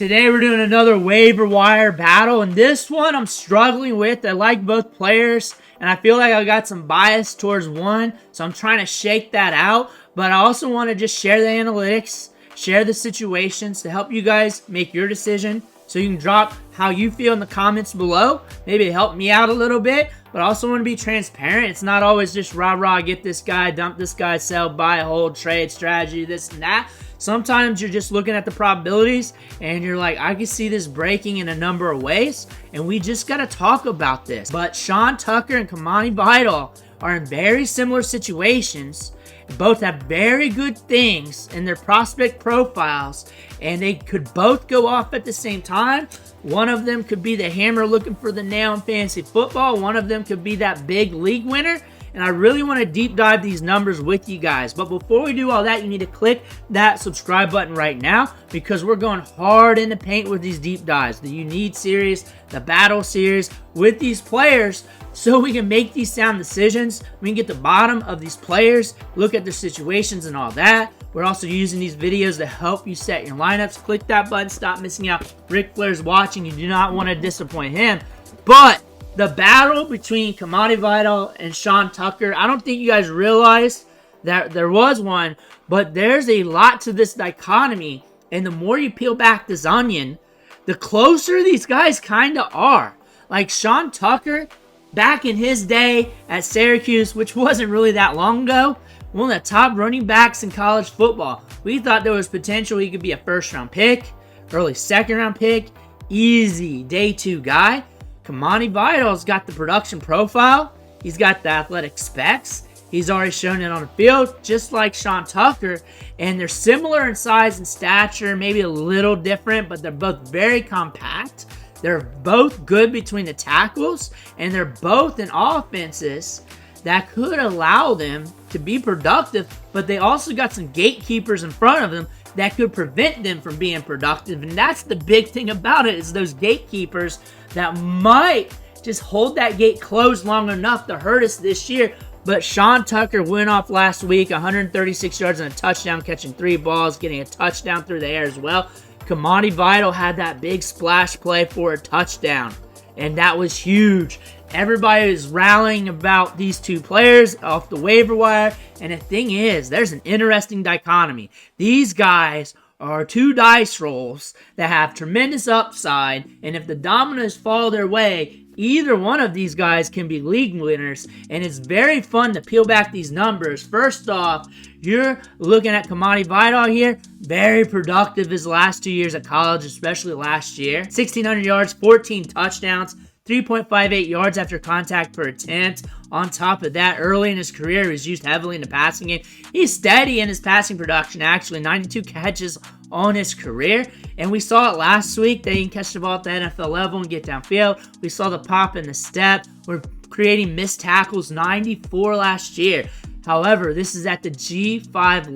Today we're doing another waiver wire battle, and this one I'm struggling with. I like both players, and I feel like I got some bias towards one, so I'm trying to shake that out. But I also want to just share the analytics, share the situations to help you guys make your decision. So you can drop how you feel in the comments below. Maybe help me out a little bit, but I also want to be transparent. It's not always just rah-rah, get this guy, dump this guy, sell, buy, hold, trade, strategy, this and that. Sometimes you're just looking at the probabilities and you're like, I can see this breaking in a number of ways, and we just got to talk about this. But Sean Tucker and Kimani Vidal are in very similar situations. Both have very good things in their prospect profiles, and they could both go off at the same time. One of them could be the hammer looking for the nail in fantasy football. One of them could be that big league winner. And I really want to deep dive these numbers with you guys. But before we do all that, you need to click that subscribe button right now, because we're going hard in the paint with these deep dives. The You Need series, the Battle series with these players, so we can make these sound decisions. We can get the bottom of these players, look at their situations and all that. We're also using these videos to help you set your lineups. Click that button. Stop missing out. Ric Flair's watching. You do not want to disappoint him. But the battle between Kimani Vidal and Sean Tucker, I don't think you guys realize that there was one, but there's a lot to this dichotomy. And the more you peel back this onion, the closer these guys kind of are. Like Sean Tucker, back in his day at Syracuse, which wasn't really that long ago, one of the top running backs in college football. We thought there was potential he could be a first-round pick, early second-round pick, easy day two guy. Kimani Vidal's got the production profile. He's got the athletic specs. He's already shown it on the field, just like Sean Tucker. And they're similar in size and stature, maybe a little different, but they're both very compact. They're both good between the tackles, and they're both in offenses that could allow them to be productive, but they also got some gatekeepers in front of them that could prevent them from being productive. And that's the big thing about it, is those gatekeepers that might just hold that gate closed long enough to hurt us this year. But Sean Tucker went off last week, 136 yards and a touchdown, catching 3 balls, getting a touchdown through the air as well. Kimani Vidal had that big splash play for a touchdown, and that was huge. Everybody is rallying about these two players off the waiver wire, and the thing is, there's an interesting dichotomy. These guys are two dice rolls that have tremendous upside, and if the dominoes fall their way, either one of these guys can be league winners, and it's very fun to peel back these numbers. First off, you're looking at Kimani Vidal here, very productive his last 2 years at college, especially last year. 1,600 yards, 14 touchdowns, 3.58 yards after contact per attempt. On top of that, early in his career, he was used heavily in the passing game. He's steady in his passing production, actually. 92 catches on his career. And we saw it last week. They can catch the ball at the NFL level and get downfield. We saw the pop and the step. We're creating missed tackles, 94 last year. However, this is at the G5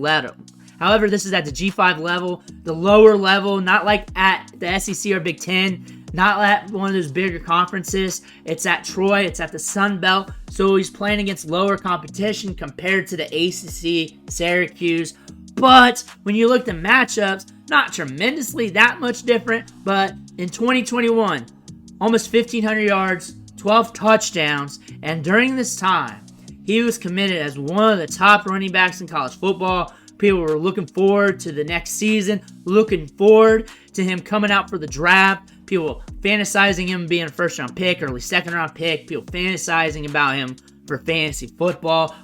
level. The lower level, not like at the SEC or Big Ten, not at one of those bigger conferences. It's at Troy, it's at the Sun Belt, so he's playing against lower competition compared to the ACC, Syracuse. But when you look at matchups, not tremendously that much different, but in 2021, almost 1,500 yards, 12 touchdowns, and during this time, he was committed as one of the top running backs in college football. People were looking forward to the next season, looking forward to him coming out for the draft. People fantasizing him being a first-round pick, early second-round pick. People fantasizing about him for fantasy football.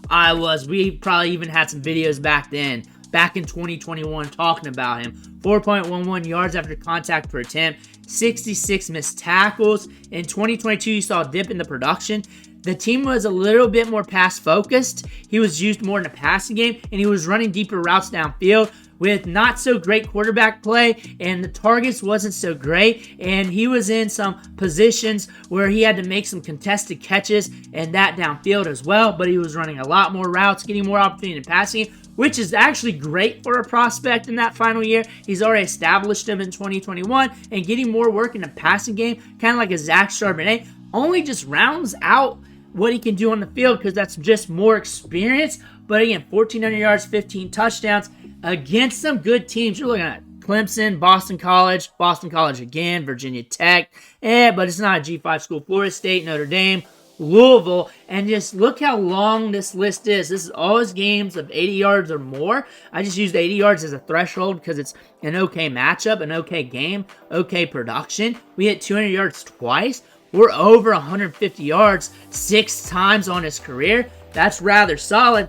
We probably even had some videos back then, back in 2021, talking about him. 4.11 yards after contact per attempt, 66 missed tackles. In 2022, you saw a dip in the production. The team was a little bit more pass-focused. He was used more in the passing game, and he was running deeper routes downfield with not so great quarterback play, and the targets wasn't so great, and he was in some positions where he had to make some contested catches and that downfield as well, but he was running a lot more routes, getting more opportunity in passing game, which is actually great for a prospect in that final year. He's already established him in 2021, and getting more work in the passing game, kind of like a Zach Charbonnet, only just rounds out what he can do on the field, because that's just more experience. But again, 1,400 yards, 15 touchdowns against some good teams. You're looking at Clemson, Boston College again, Virginia Tech, but it's not a G5 school, Florida State, Notre Dame, Louisville, and just look how long this list is. This is all his games of 80 yards or more. I just used 80 yards as a threshold because it's an okay matchup, an okay game, okay production. We hit 200 yards twice. We're over 150 yards 6 times on his career. That's rather solid.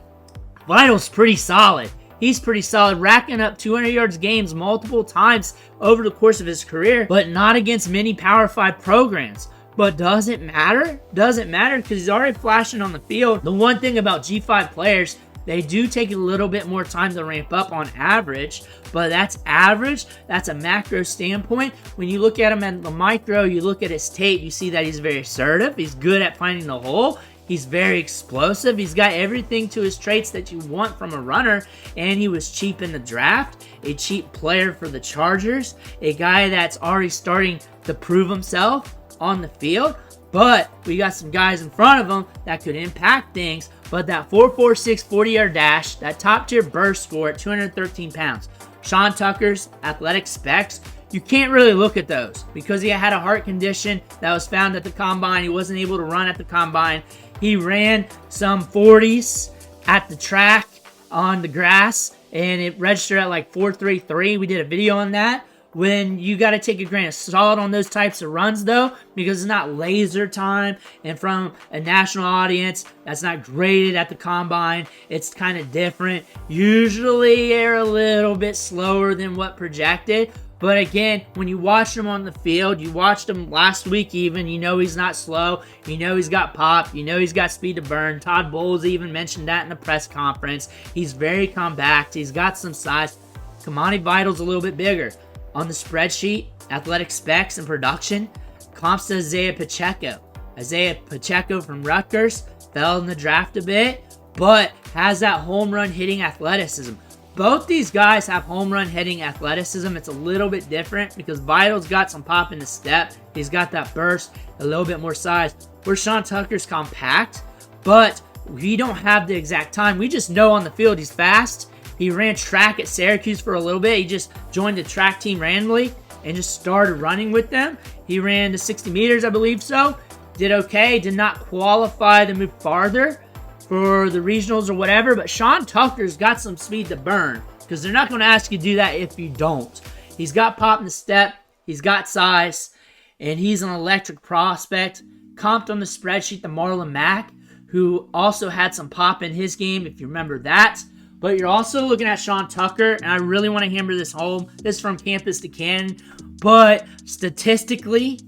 Vidal's pretty solid. He's pretty solid, racking up 200 yards games multiple times over the course of his career, but not against many Power 5 programs. But does it matter? Doesn't matter because he's already flashing on the field. The one thing about G5 players, they do take a little bit more time to ramp up on average, but that's average. That's a macro standpoint. When you look at him at the micro, you look at his tape, you see that he's very assertive. He's good at finding the hole. He's very explosive. He's got everything to his traits that you want from a runner, and he was cheap in the draft, a cheap player for the Chargers, a guy that's already starting to prove himself on the field, but we got some guys in front of him that could impact things. But that 4.46 40-yard dash, that top-tier burst score at 213 pounds, Sean Tucker's athletic specs, you can't really look at those because he had a heart condition that was found at the combine. He wasn't able to run at the combine. He ran some 40s at the track on the grass, and it registered at like 4.33. We did a video on that. When you got to take a grain of salt on those types of runs, though, because it's not laser time, and from a national audience that's not graded at the combine, it's kind of different. Usually, they're a little bit slower than what projected. But again, when you watch him on the field, you watched him last week even, you know he's not slow, you know he's got pop, you know he's got speed to burn. Todd Bowles even mentioned that in the press conference. He's very compact, he's got some size. Kimani Vidal's a little bit bigger. On the spreadsheet, athletic specs and production, comps to Isaiah Pacheco. Isaiah Pacheco from Rutgers fell in the draft a bit, but has that home run hitting athleticism. Both these guys have home run hitting athleticism. It's a little bit different because Vidal's got some pop in the step. He's got that burst, a little bit more size. Where Sean Tucker's compact, but we don't have the exact time. We just know on the field he's fast. He ran track at Syracuse for a little bit. He just joined the track team randomly and just started running with them. He ran the 60 meters, I believe so. Did okay. Did not qualify to move farther for the regionals or whatever. But Sean Tucker's got some speed to burn because they're not going to ask you to do that if you don't. He's got pop in the step. He's got size. And he's an electric prospect. Comped on the spreadsheet to Marlon Mack, who also had some pop in his game, if you remember that. But you're also looking at Sean Tucker, and I really want to hammer this home. This is from Campus to Cannon. But statistically,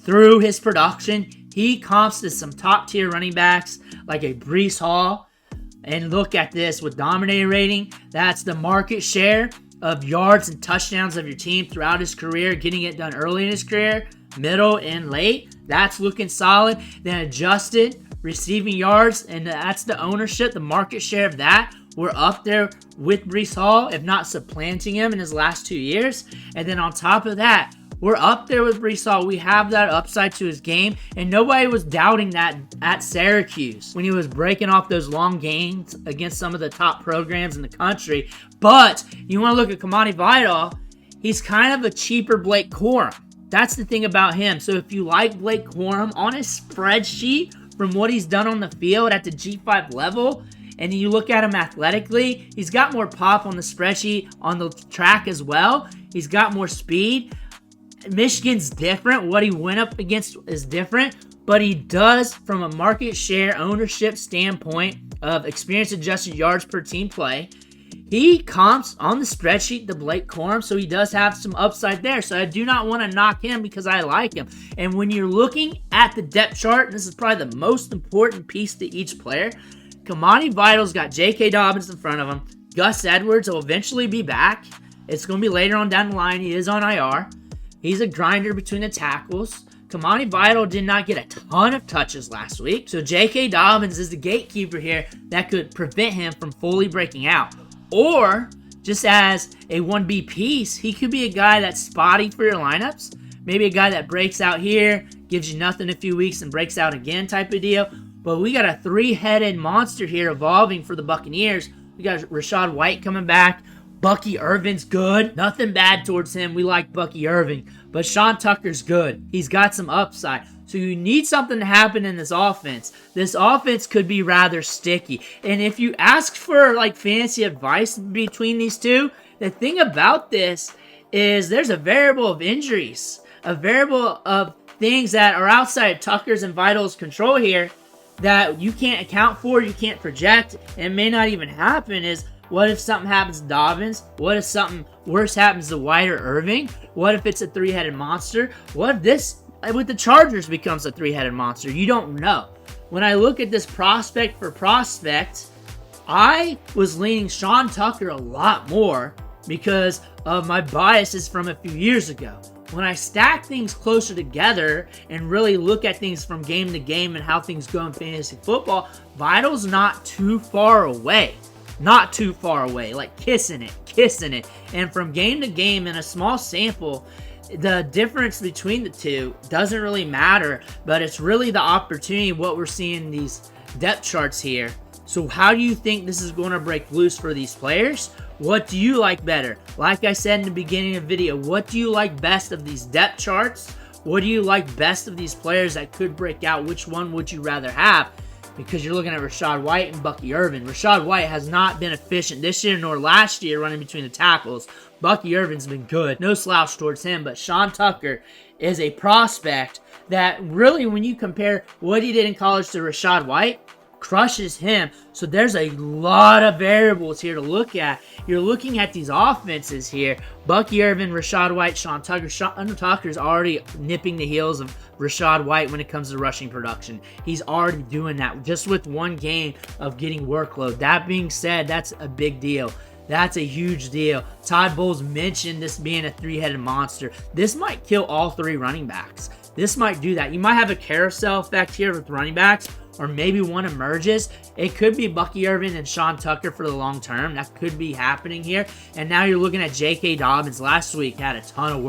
through his production, he comps to some top-tier running backs like a Breece Hall. And look at this with dominator rating. That's the market share of yards and touchdowns of your team throughout his career, getting it done early in his career, middle, and late. That's looking solid. Then adjusted receiving yards, and that's the ownership, the market share of that. We're up there with Breece Hall, if not supplanting him in his last 2 years. And then on top of that, we're up there with Breece Hall. We have that upside to his game, and nobody was doubting that at Syracuse when he was breaking off those long gains against some of the top programs in the country. But you want to look at Kimani Vidal, he's kind of a cheaper Blake Corum. That's the thing about him. So if you like Blake Corum, on his spreadsheet from what he's done on the field at the G5 level, and you look at him athletically, he's got more pop on the spreadsheet on the track as well. He's got more speed. Michigan's different. What he went up against is different, but he does, from a market share ownership standpoint of experience-adjusted yards per team play, he comps on the spreadsheet to Blake Corum, so he does have some upside there. So I do not want to knock him because I like him. And when you're looking at the depth chart, and this is probably the most important piece to each player, Kimani Vidal's got J.K. Dobbins in front of him. Gus Edwards will eventually be back. It's going to be later on down the line. He is on IR. He's a grinder between the tackles. Kimani Vidal did not get a ton of touches last week. So J.K. Dobbins is the gatekeeper here that could prevent him from fully breaking out. Or, just as a 1B piece, he could be a guy that's spotty for your lineups. Maybe a guy that breaks out here, gives you nothing a few weeks and breaks out again type of deal. But we got a three-headed monster here evolving for the Buccaneers. We got Rachaad White coming back. Bucky Irvin's good. Nothing bad towards him. We like Bucky Irving. But Sean Tucker's good. He's got some upside. So you need something to happen in this offense. This offense could be rather sticky. And if you ask for like fantasy advice between these two, the thing about this is there's a variable of injuries. A variable of things that are outside Tucker's and Vidal's control here that you can't account for, you can't project, and may not even happen is what if something happens to Dobbins? What if something worse happens to White or Irving? What if it's a three-headed monster? What if this, with the Chargers, becomes a three-headed monster? You don't know. When I look at this prospect for prospect, I was leaning Sean Tucker a lot more because of my biases from a few years ago. When I stack things closer together and really look at things from game to game and how things go in fantasy football, Vidal's not too far away. Not too far away, like kissing it. And from game to game in a small sample, the difference between the two doesn't really matter, but it's really the opportunity, what we're seeing in these depth charts here. So how do you think this is going to break loose for these players? What do you like better? Like I said in the beginning of the video, what do you like best of these depth charts? What do you like best of these players that could break out? Which one would you rather have? Because you're looking at Rachaad White and Bucky Irvin. Rachaad White has not been efficient this year nor last year running between the tackles. Bucky Irvin's been good. No slouch towards him, but Sean Tucker is a prospect that really, when you compare what he did in college to Rachaad White, crushes him. So there's a lot of variables here to look at. You're looking at these offenses here. Bucky Irvin, Rachaad White, Sean Tucker. Sean Tucker's already nipping the heels of Rachaad White when it comes to rushing production. He's already doing that just with one game of getting workload. That being said, that's a big deal. That's a huge deal. Todd Bowles mentioned this being a three-headed monster. This might kill all three running backs. This might do that. You might have a carousel effect here with running backs, or maybe one emerges. It could be Bucky Irvin and Sean Tucker for the long term. That could be happening here. And now you're looking at J.K. Dobbins. Last week had a ton of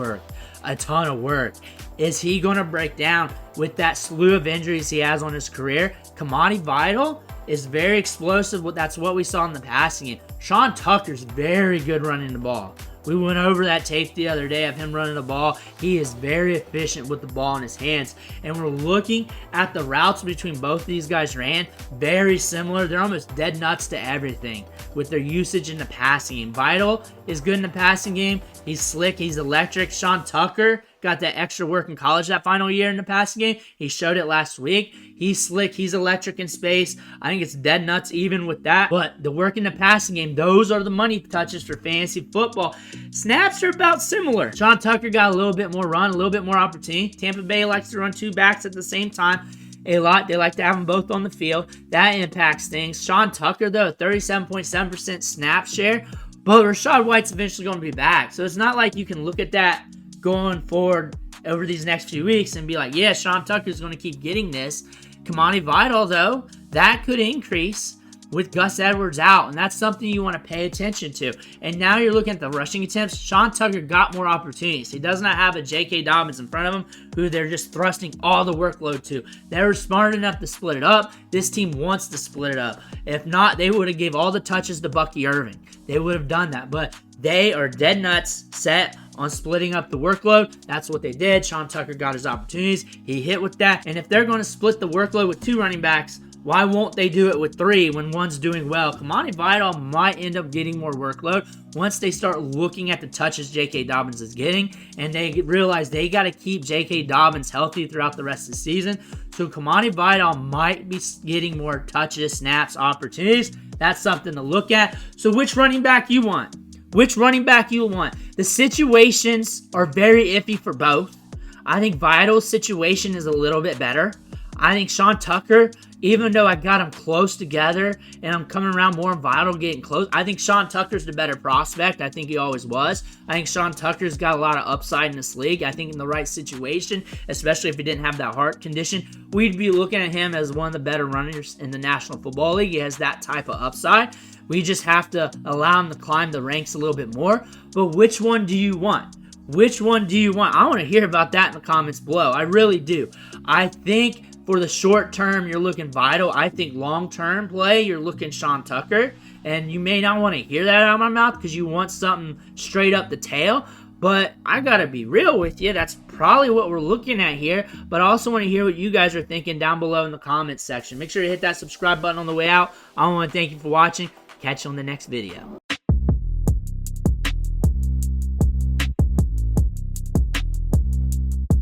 work. Is he going to break down with that slew of injuries he has on his career? Kimani Vidal is very explosive. That's what we saw in the passing game. Sean Tucker's very good running the ball. We went over that tape the other day of him running the ball. He is very efficient with the ball in his hands. And we're looking at the routes between both these guys ran. Very similar. They're almost dead nuts to everything with their usage in the passing game. Vidal is good in the passing game. He's slick. He's electric. Sean Tucker got that extra work in college that final year in the passing game. He showed it last week. He's slick. He's electric in space. I think it's dead nuts even with that. But the work in the passing game, those are the money touches for fantasy football. Snaps are about similar. Sean Tucker got a little bit more run, a little bit more opportunity. Tampa Bay likes to run two backs at the same time a lot. They like to have them both on the field. That impacts things. Sean Tucker, though, 37.7% snap share. But Rachaad White's eventually going to be back. So it's not like you can look at that going forward over these next few weeks and be like, yeah, Sean Tucker's going to keep getting this. Kimani Vidal, though, that could increase with Gus Edwards out, and that's something you want to pay attention to. And now you're looking at the rushing attempts. Sean Tucker got more opportunities. He does not have a J.K. Dobbins in front of him who they're just thrusting all the workload to. They were smart enough to split it up. This team wants to split it up. If not, they would have gave all the touches to Bucky Irving. They would have done that, but they are dead nuts set on splitting up the workload. That's what they did. Sean Tucker got his opportunities. He hit with that. And if they're going to split the workload with two running backs, why won't they do it with three when one's doing well? Kimani Vidal might end up getting more workload once they start looking at the touches J.K. Dobbins is getting, and they realize they got to keep J.K. Dobbins healthy throughout the rest of the season. So Kimani Vidal might be getting more touches, snaps, opportunities. That's something to look at. So which running back you want? Which running back you want? The situations are very iffy for both. I think Vidal's situation is a little bit better. I think Sean Tucker, even though I got them close together and I'm coming around more on Vidal getting close, I think Sean Tucker's the better prospect. I think he always was. I think Sean Tucker's got a lot of upside in this league. I think in the right situation, especially if he didn't have that heart condition, we'd be looking at him as one of the better runners in the National Football League. He has that type of upside. We just have to allow him to climb the ranks a little bit more. But which one do you want? Which one do you want? I want to hear about that in the comments below. I really do. I think for the short term, you're looking Vidal. I think long-term play, you're looking Sean Tucker. And you may not want to hear that out of my mouth because you want something straight up the tail. But I gotta be real with you, that's probably what we're looking at here. But I also want to hear what you guys are thinking down below in the comments section. Make sure to hit that subscribe button on the way out. I want to thank you for watching. Catch you on the next video.